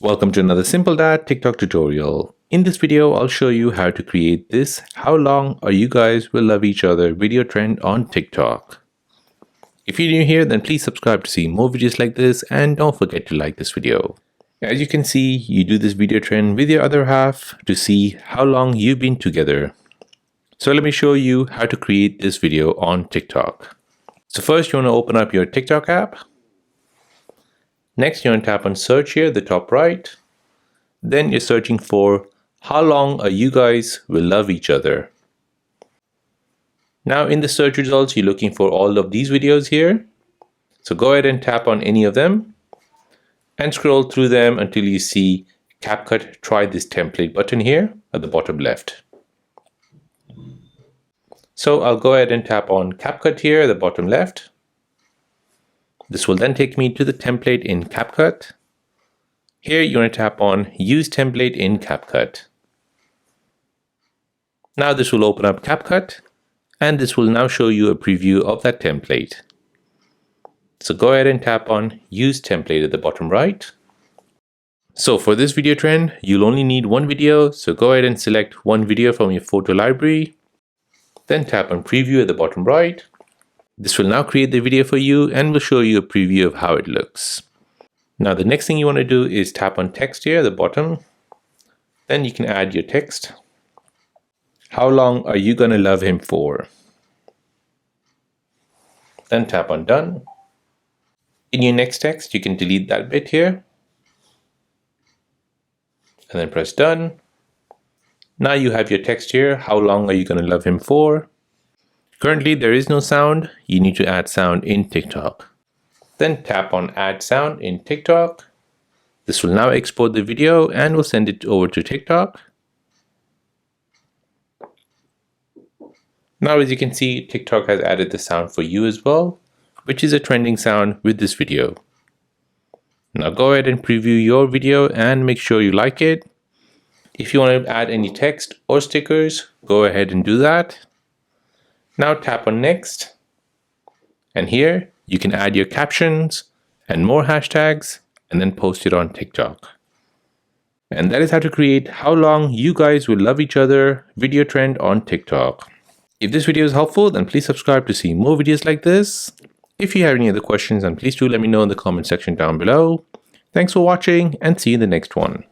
Welcome to another Simple Dad TikTok tutorial. In this video, I'll show you how to create this "How long are you guys will love each other" video trend on TikTok. If you're new here, then please subscribe to see more videos like this and don't forget to like this video. As you can see, you do this video trend with your other half to see how long you've been together. So let me show you how to create this video on TikTok. So first you want to open up your TikTok app. Next, you want to tap on search here, the top right. Then you're searching for "How long are you guys will love each other." Now in the search results, you're looking for all of these videos here. So go ahead and tap on any of them and scroll through them until you see Capcut try this template button here at the bottom left. So I'll go ahead and tap on Capcut here at the bottom left. This will then take me to the template in Capcut. Here you want to tap on Use Template in Capcut. Now this will open up Capcut and this will now show you a preview of that template. So go ahead and tap on Use Template at the bottom right. So for this video trend, you'll only need one video, so go ahead and select one video from your photo library. Then tap on Preview at the bottom right. This will now create the video for you and will show you a preview of how it looks. Now the next thing you want to do is tap on text here at the bottom. Then you can add your text. How long are you gonna love him for? Then tap on done. In your next text, you can delete that bit here. And then press done. Now you have your text here. How long are you gonna love him for? Currently, there is no sound. You need to add sound in TikTok. Then tap on Add Sound in TikTok. This will now export the video and will send it over to TikTok. Now, as you can see, TikTok has added the sound for you as well, which is a trending sound with this video. Now go ahead and preview your video and make sure you like it. If you want to add any text or stickers, go ahead and do that. Now tap on Next, and here you can add your captions and more hashtags and then post it on TikTok. And that is how to create "How long you guys will love each other" video trend on TikTok. If this video is helpful, then please subscribe to see more videos like this. If you have any other questions, then please do let me know in the comment section down below. Thanks for watching and see you in the next one.